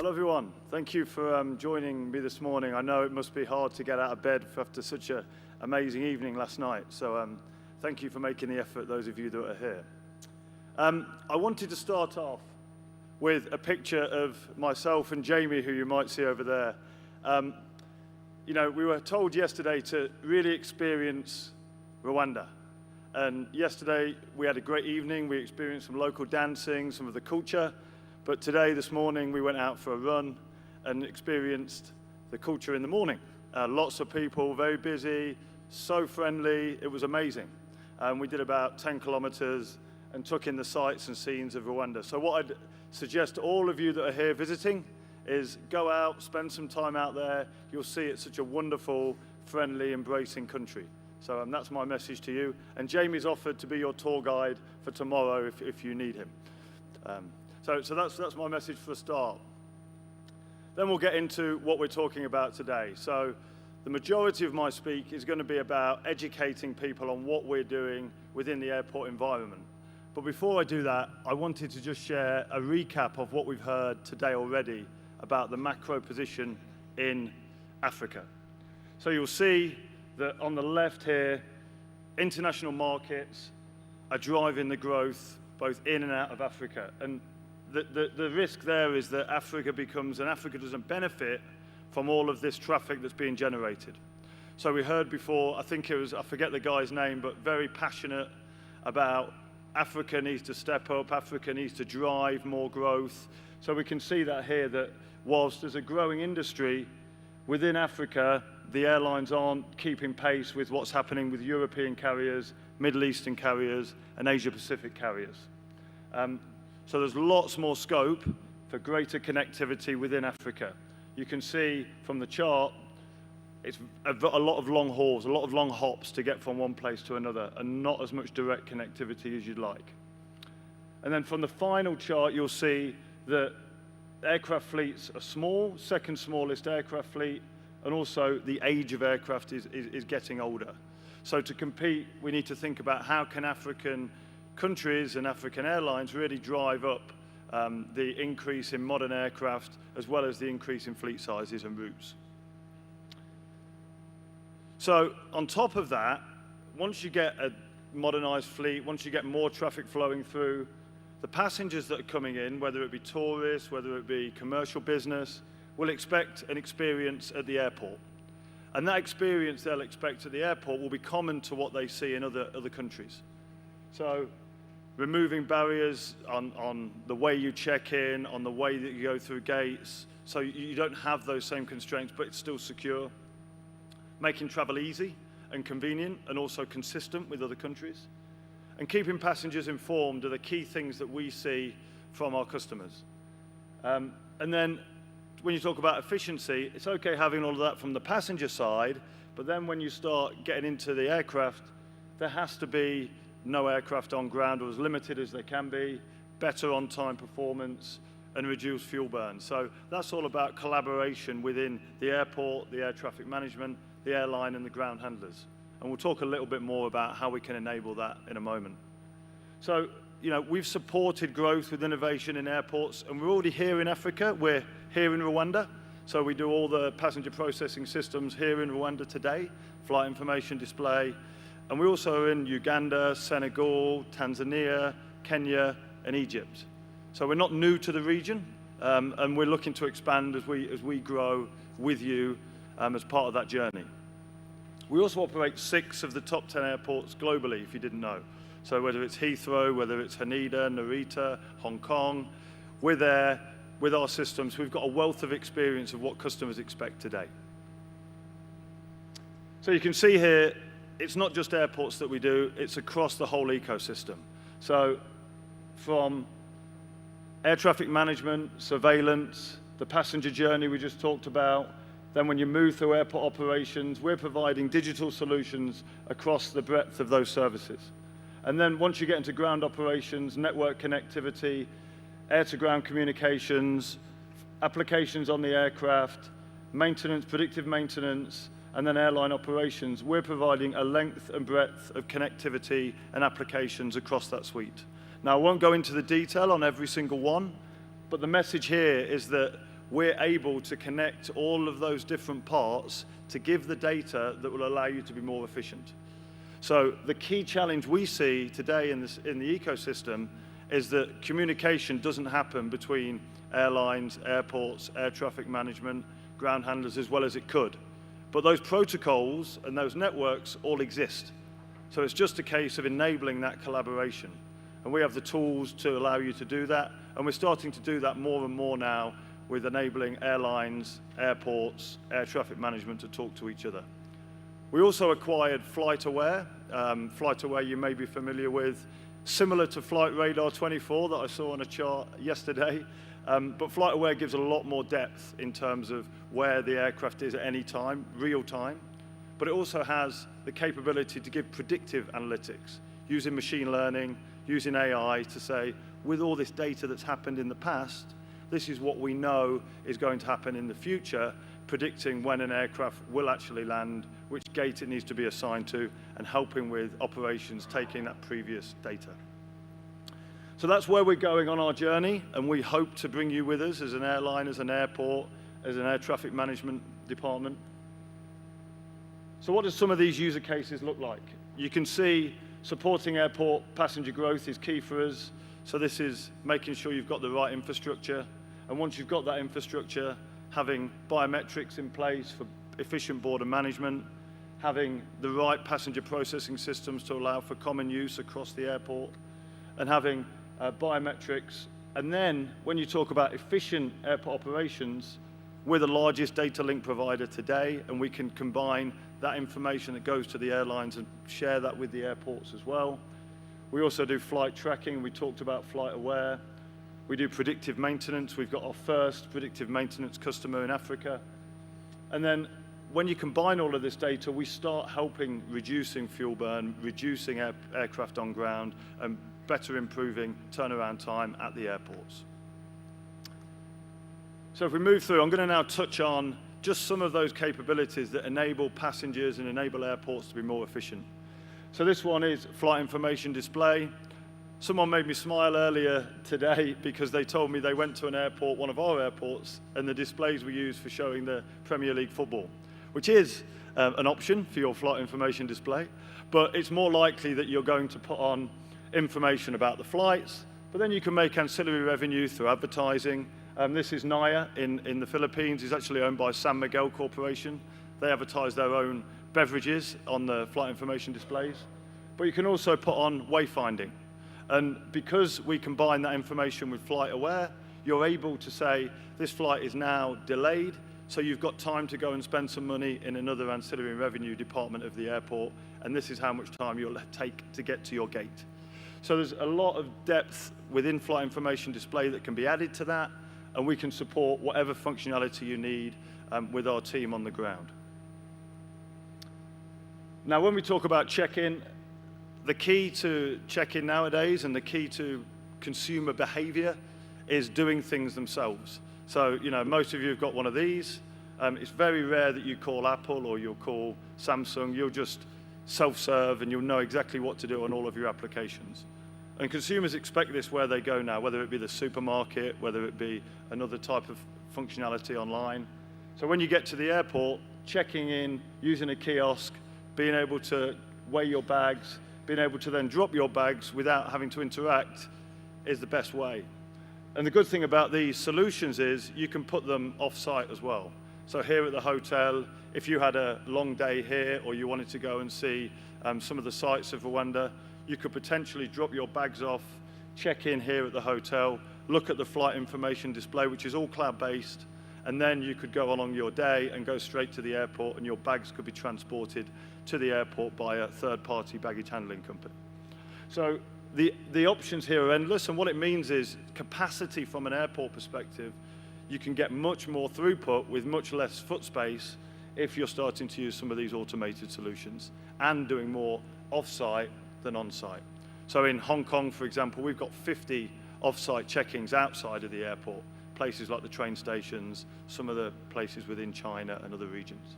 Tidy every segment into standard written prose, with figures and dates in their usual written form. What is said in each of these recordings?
Hello everyone, thank you for joining me this morning. I know it must be hard to get out of bed after such an amazing evening last night, so thank you for making the effort, those of you that are here. I wanted to start off with a picture of myself and Jamie, who you might see over there. You know, we were told yesterday to really experience Rwanda. And yesterday we had a great evening. We experienced some local dancing, some of the culture. But today, this morning, we went out for a run and experienced the culture in the morning. Lots of people, very busy, so friendly. It was amazing. We did about 10 kilometers and took in the sights and scenes of Rwanda. So what I'd suggest to all of you that are here visiting is go out, spend some time out there. You'll see it's such a wonderful, friendly, embracing country. So that's my message to you. And Jamie's offered to be your tour guide for tomorrow if you need him. So that's my message for the start. Then we'll get into what we're talking about today. So the majority of my speak is going to be about educating people on what we're doing within the airport environment. But before I do that, I wanted to just share a recap of what we've heard today already about the macro position in Africa. So you'll see that on the left here, international markets are driving the growth both in and out of Africa. And the risk there is that Africa doesn't benefit from all of this traffic that's being generated. So we heard before, I think it was, I forget the guy's name, but very passionate about Africa needs to step up, Africa needs to drive more growth. So we can see that here, that whilst there's a growing industry within Africa, the airlines aren't keeping pace with what's happening with European carriers, Middle Eastern carriers, and Asia-Pacific carriers. So there's lots more scope for greater connectivity within Africa. You can see from the chart, it's a lot of long hauls, a lot of long hops to get from one place to another, and not as much direct connectivity as you'd like. And then from the final chart, you'll see that aircraft fleets are small, second smallest aircraft fleet, and also the age of aircraft is getting older. So to compete, we need to think about how can African countries and African airlines really drive up the increase in modern aircraft, as well as the increase in fleet sizes and routes. So on top of that, once you get a modernized fleet, once you get more traffic flowing through, the passengers that are coming in, whether it be tourists, whether it be commercial business, will expect an experience at the airport. And that experience they'll expect at the airport will be common to what they see in other countries. So removing barriers on the way you check in, on the way that you go through gates, so you don't have those same constraints, but it's still secure. Making travel easy and convenient and also consistent with other countries. And keeping passengers informed are the key things that we see from our customers. And then when you talk about efficiency, it's okay having all of that from the passenger side, but then when you start getting into the aircraft, there has to be no aircraft on ground, or as limited as they can be, better on-time performance, and reduced fuel burn. So that's all about collaboration within the airport, the air traffic management, the airline, and the ground handlers. And we'll talk a little bit more about how we can enable that in a moment. So, you know, we've supported growth with innovation in airports, and we're already here in Africa. We're here in Rwanda. So we do all the passenger processing systems here in Rwanda today, flight information display. And we also are in Uganda, Senegal, Tanzania, Kenya, and Egypt. So we're not new to the region, and we're looking to expand as we grow with you as part of that journey. We also operate 6 of the top 10 airports globally, if you didn't know. So whether it's Heathrow, whether it's Haneda, Narita, Hong Kong, we're there with our systems. We've got a wealth of experience of what customers expect today. So you can see here, it's not just airports that we do, it's across the whole ecosystem. So from air traffic management, surveillance, the passenger journey we just talked about, then when you move through airport operations, we're providing digital solutions across the breadth of those services. And then once you get into ground operations, network connectivity, air-to-ground communications, applications on the aircraft, maintenance, predictive maintenance, and then airline operations, we're providing a length and breadth of connectivity and applications across that suite. Now, I won't go into the detail on every single one, but the message here is that we're able to connect all of those different parts to give the data that will allow you to be more efficient. So the key challenge we see today in the ecosystem is that communication doesn't happen between airlines, airports, air traffic management, ground handlers, as well as it could. But those protocols and those networks all exist. So it's just a case of enabling that collaboration. And we have the tools to allow you to do that, and we're starting to do that more and more now with enabling airlines, airports, air traffic management to talk to each other. We also acquired FlightAware. FlightAware you may be familiar with, similar to Flight Radar 24 that I saw on a chart yesterday. But FlightAware gives a lot more depth in terms of where the aircraft is at any time, real time. But it also has the capability to give predictive analytics, using machine learning, using AI to say, with all this data that's happened in the past, this is what we know is going to happen in the future, predicting when an aircraft will actually land, which gate it needs to be assigned to, and helping with operations taking that previous data. So that's where we're going on our journey, and we hope to bring you with us as an airline, as an airport, as an air traffic management department. So what does some of these user cases look like? You can see supporting airport passenger growth is key for us. So this is making sure you've got the right infrastructure. And once you've got that infrastructure, having biometrics in place for efficient border management, having the right passenger processing systems to allow for common use across the airport, and having biometrics. And then when you talk about efficient airport operations, we're the largest data link provider today, and we can combine that information that goes to the airlines and share that with the airports as well. We also do flight tracking. We talked about FlightAware. We do predictive maintenance. We've got our first predictive maintenance customer in Africa. And then when you combine all of this data, we start helping reducing fuel burn, reducing aircraft on ground, and better improving turnaround time at the airports. So if we move through, I'm going to now touch on just some of those capabilities that enable passengers and enable airports to be more efficient. So this one is flight information display. Someone made me smile earlier today because they told me they went to an airport, one of our airports, and the displays were used for showing the Premier League football, which is an option for your flight information display, but it's more likely that you're going to put on information about the flights, but then you can make ancillary revenue through advertising. This is Naya in the Philippines. It's actually owned by San Miguel Corporation. They advertise their own beverages on the flight information displays. But you can also put on wayfinding. And because we combine that information with FlightAware, you're able to say, this flight is now delayed, so you've got time to go and spend some money in another ancillary revenue department of the airport, and this is how much time you'll take to get to your gate. So there's a lot of depth within flight information display that can be added to that, and we can support whatever functionality you need with our team on the ground. Now, when we talk about check-in, the key to check-in nowadays and the key to consumer behavior is doing things themselves. So, most of you have got one of these. It's very rare that you call Apple or you'll call Samsung. You'll just self-serve and you'll know exactly what to do on all of your applications. And consumers expect this where they go now, whether it be the supermarket, whether it be another type of functionality online. So when you get to the airport, checking in, using a kiosk, being able to weigh your bags, being able to then drop your bags without having to interact is the best way. And the good thing about these solutions is you can put them off-site as well. So here at the hotel, if you had a long day here or you wanted to go and see some of the sites of Rwanda, you could potentially drop your bags off, check in here at the hotel, look at the flight information display, which is all cloud-based, and then you could go along your day and go straight to the airport, and your bags could be transported to the airport by a third-party baggage handling company. So the options here are endless, and what it means is capacity from an airport perspective, you can get much more throughput with much less foot space if you're starting to use some of these automated solutions and doing more off-site than on-site. So in Hong Kong, for example, we've got 50 off-site check-ins outside of the airport, places like the train stations, some of the places within China and other regions.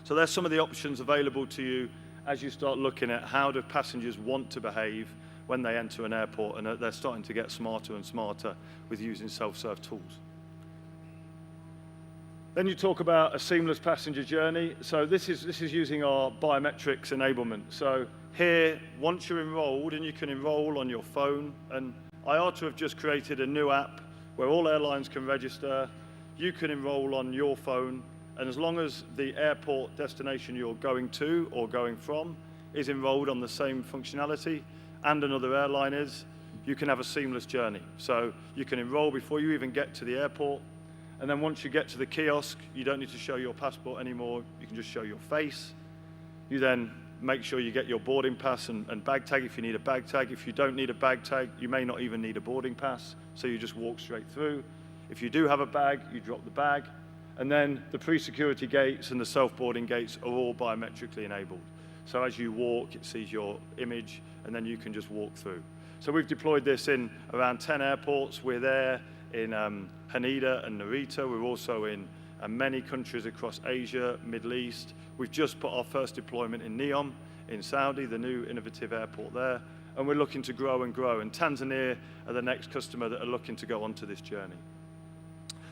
So there's some of the options available to you as you start looking at how do passengers want to behave when they enter an airport, and they're starting to get smarter and smarter with using self-serve tools. Then you talk about a seamless passenger journey. So this is using our biometrics enablement. So here, once you're enrolled, and you can enroll on your phone, and IATA have just created a new app where all airlines can register. You can enroll on your phone, and as long as the airport destination you're going to or going from is enrolled on the same functionality and another airline is, you can have a seamless journey. So you can enroll before you even get to the airport, and then once you get to the kiosk, you don't need to show your passport anymore. You can just show your face. You then make sure you get your boarding pass and bag tag if you need a bag tag. If you don't need a bag tag, you may not even need a boarding pass, so you just walk straight through. If you do have a bag, you drop the bag, and then the pre-security gates and the self-boarding gates are all biometrically enabled. So as you walk, it sees your image, and then you can just walk through. So we've deployed this in around 10 airports. We're there in Haneda and Narita. We're also in many countries across Asia, Middle East. We've just put our first deployment in Neom in Saudi, the new innovative airport there, and we're looking to grow and grow. And Tanzania are the next customer that are looking to go onto this journey.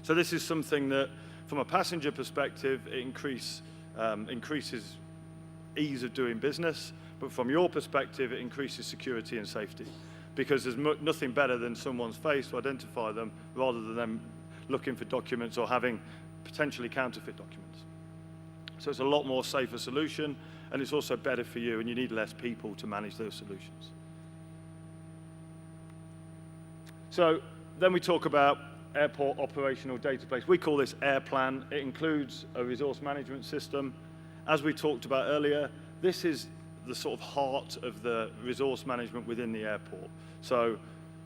So this is something that, from a passenger perspective, it increases ease of doing business, but from your perspective, it increases security and safety, because there's nothing better than someone's face to identify them rather than them looking for documents or having potentially counterfeit documents. So it's a lot more safer solution, and it's also better for you, and you need less people to manage those solutions. So then we talk about airport operational database. We call this AirPlan. It includes a resource management system. As we talked about earlier, this is the sort of heart of the resource management within the airport. So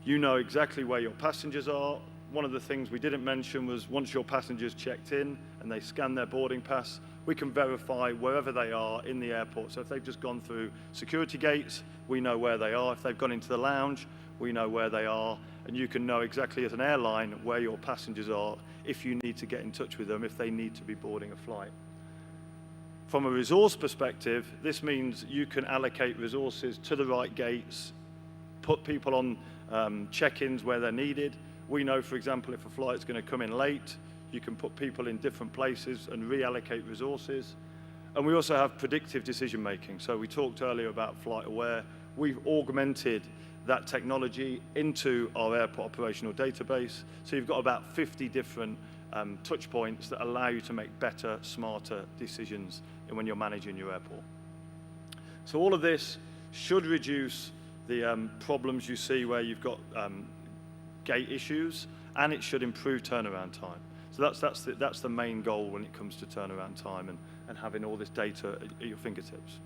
you know exactly where your passengers are. One of the things we didn't mention was once your passengers checked in and they scan their boarding pass, we can verify wherever they are in the airport. So if they've just gone through security gates, we know where they are. If they've gone into the lounge, we know where they are. And you can know exactly as an airline where your passengers are if you need to get in touch with them, if they need to be boarding a flight. From a resource perspective, this means you can allocate resources to the right gates, put people on check-ins where they're needed. We know, for example, if a flight's going to come in late, you can put people in different places and reallocate resources. And we also have predictive decision-making. So we talked earlier about Flight Aware. We've augmented that technology into our airport operational database. So you've got about 50 different touch points that allow you to make better, smarter decisions when you're managing your airport. So all of this should reduce the problems you see where you've got gate issues, and it should improve turnaround time. So that's the main goal when it comes to turnaround time and having all this data at your fingertips.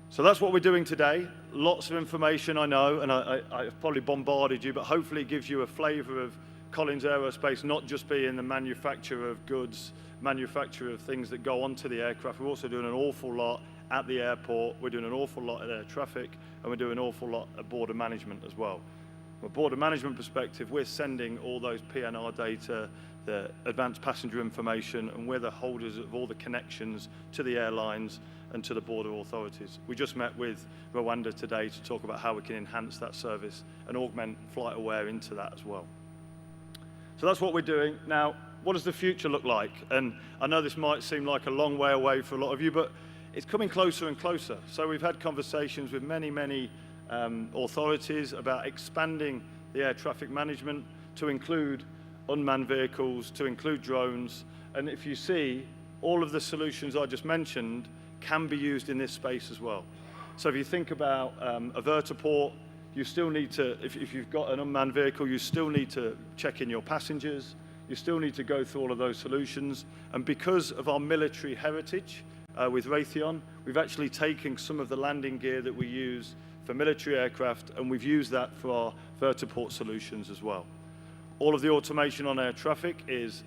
So that's what we're doing today. Lots of information, I know, and I've probably bombarded you, but hopefully it gives you a flavor of Collins Aerospace, not just being the manufacturer of goods, manufacturer of things that go onto the aircraft. We're also doing an awful lot at the airport. We're doing an awful lot at air traffic, and we're doing an awful lot at border management as well. From a border management perspective, we're sending all those PNR data, the advanced passenger information, and we're the holders of all the connections to the airlines and to the border authorities. We just met with Rwanda today to talk about how we can enhance that service and augment Flight Aware into that as well. So that's what we're doing. Now, what does the future look like? And I know this might seem like a long way away for a lot of you, but it's coming closer and closer. So we've had conversations with many authorities about expanding the air traffic management to include unmanned vehicles, to include drones. And if you see, all of the solutions I just mentioned can be used in this space as well. So if you think about a vertiport, you still need to, if you've got an unmanned vehicle, you still need to check in your passengers. You still need to go through all of those solutions. And because of our military heritage with Raytheon, we've actually taken some of the landing gear that we use for military aircraft, and we've used that for our vertiport solutions as well. All of the automation on air traffic is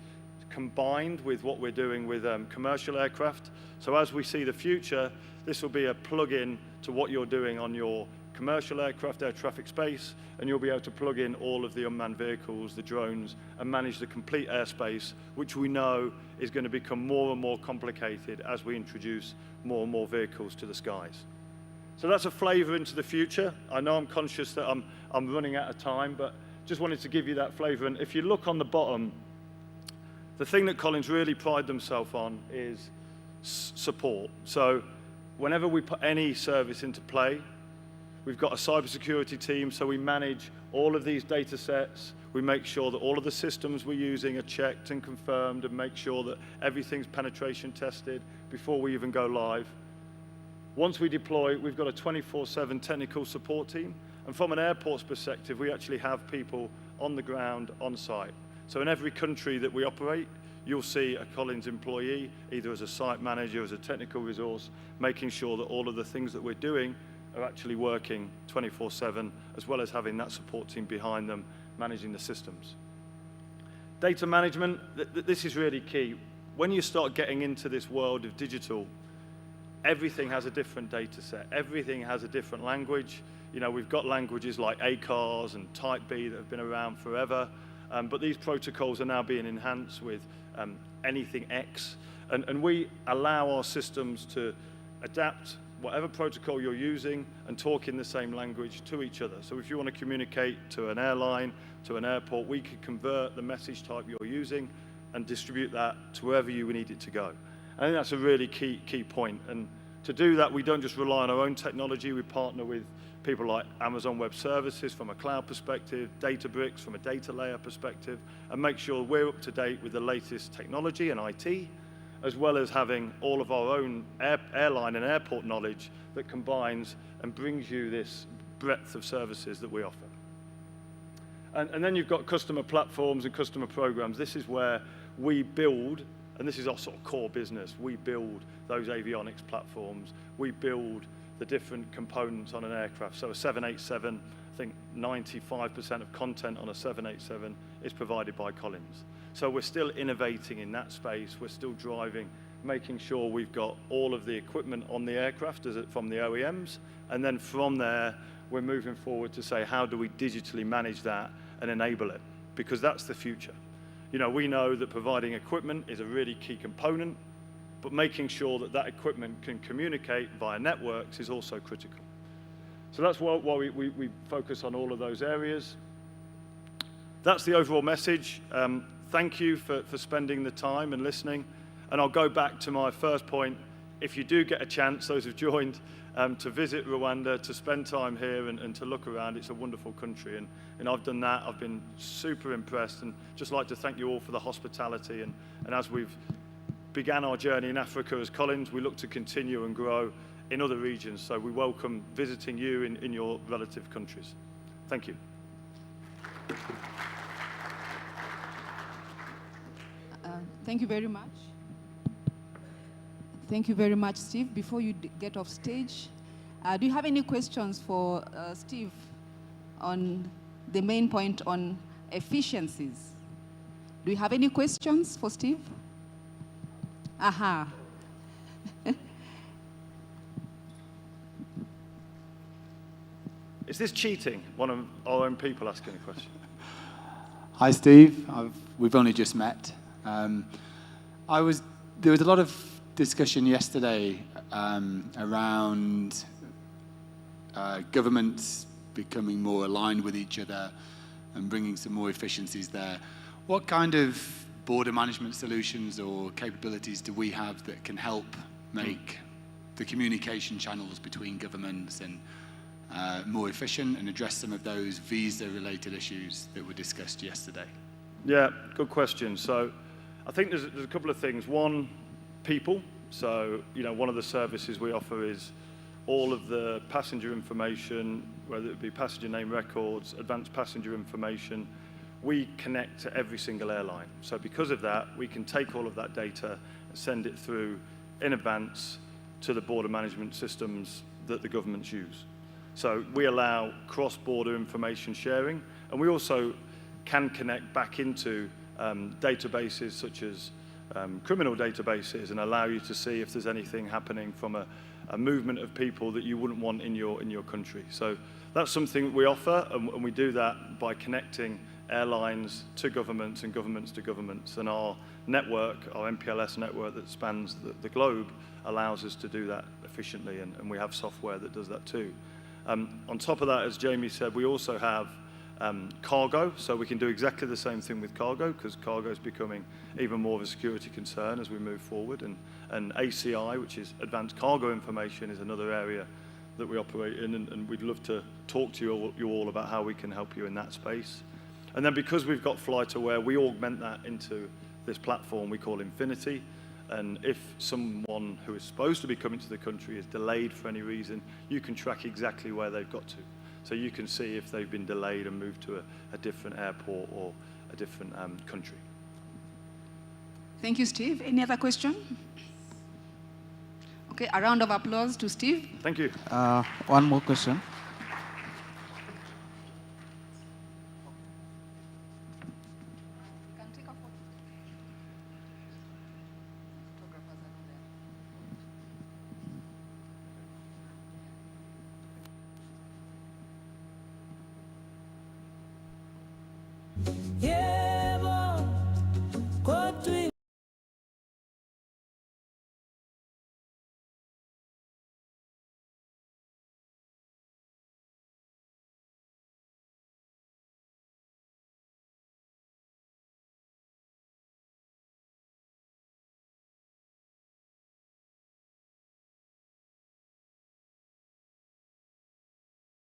combined with what we're doing with commercial aircraft. So as we see the future, this will be a plug-in to what you're doing on your commercial aircraft, air traffic space, and you'll be able to plug in all of the unmanned vehicles, the drones, and manage the complete airspace, which we know is going to become more and more complicated as we introduce more and more vehicles to the skies. So that's a flavor into the future. I know I'm conscious that I'm running out of time, but just wanted to give you that flavor. And if you look on the bottom, the thing that Collins really pride themselves on is support. So whenever we put any service into play, we've got a cybersecurity team, so we manage all of these data sets. We make sure that all of the systems we're using are checked and confirmed and make sure that everything's penetration tested before we even go live. Once we deploy, we've got a 24/7 technical support team. And from an airport's perspective, we actually have people on the ground, on site. So in every country that we operate, you'll see a Collins employee, either as a site manager, as a technical resource, making sure that all of the things that we're doing are actually working 24/7, as well as having that support team behind them, managing the systems. Data management, this is really key. When you start getting into this world of digital, everything has a different data set. Everything has a different language. You know, we've got languages like ACARS and Type B that have been around forever, but these protocols are now being enhanced with anything X, and we allow our systems to adapt whatever protocol you're using and talk in the same language to each other. So if you want to communicate to an airline, to an airport, we could convert the message type you're using and distribute that to wherever you need it to go. I think that's a really key point. And to do that, we don't just rely on our own technology. We partner with people like Amazon Web Services from a cloud perspective, Databricks from a data layer perspective, and make sure we're up to date with the latest technology and IT, as well as having all of our own airline and airport knowledge that combines and brings you this breadth of services that we offer. And then you've got customer platforms and customer programs. This is where we build, and this is our sort of core business, we build those avionics platforms. We build the different components on an aircraft. So a 787, I think 95% of content on a 787 is provided by Collins. So we're still innovating in that space. We're still driving, making sure we've got all of the equipment on the aircraft from the OEMs. And then from there, we're moving forward to say, how do we digitally manage that and enable it? Because that's the future. You know, we know that providing equipment is a really key component, but making sure that that equipment can communicate via networks is also critical. So that's why we focus on all of those areas. That's the overall message. Thank you for spending the time and listening. And I'll go back to my first point. If you do get a chance, those who've joined, to visit Rwanda, to spend time here and to look around, it's a wonderful country. And I've done that. I've been super impressed, and just like to thank you all for the hospitality. And as we've began our journey in Africa as Collins, we look to continue and grow in other regions. So we welcome visiting you in your relative countries. Thank you. Thank you very much. Thank you very much, Steve. Before you get off stage, do you have any questions for Steve on the main point on efficiencies? Do you have any questions for Steve? Aha. Is this cheating? One of our own people asking a question. Hi, Steve. We've only just met. There was a lot of discussion yesterday around governments becoming more aligned with each other and bringing some more efficiencies there. What kind of border management solutions or capabilities do we have that can help make the communication channels between governments and more efficient and address some of those visa-related issues that were discussed yesterday? Yeah, good question. So I think there's a couple of things. One, people. So, you know, one of the services we offer is all of the passenger information, whether it be passenger name records, advanced passenger information. We connect to every single airline. So because of that, we can take all of that data and send it through in advance to the border management systems that the governments use. So we allow cross-border information sharing, and we also can connect back into databases such as criminal databases and allow you to see if there's anything happening from a movement of people that you wouldn't want in your country. So that's something we offer, and we do that by connecting airlines to governments and governments to governments. And our network, our MPLS network that spans the globe, allows us to do that efficiently, and we have software that does that too. On top of that, as Jamie said, we also have cargo, so we can do exactly the same thing with cargo, because cargo is becoming even more of a security concern as we move forward. And ACI, which is advanced cargo information, is another area that we operate in, and we'd love to talk to you all about how we can help you in that space. And then because we've got Flight Aware, we augment that into this platform we call Infinity. And if someone who is supposed to be coming to the country is delayed for any reason, you can track exactly where they've got to. So you can see if they've been delayed and moved to a different airport or a different country. Thank you, Steve. Any other question? Okay, a round of applause to Steve. Thank you. One more question.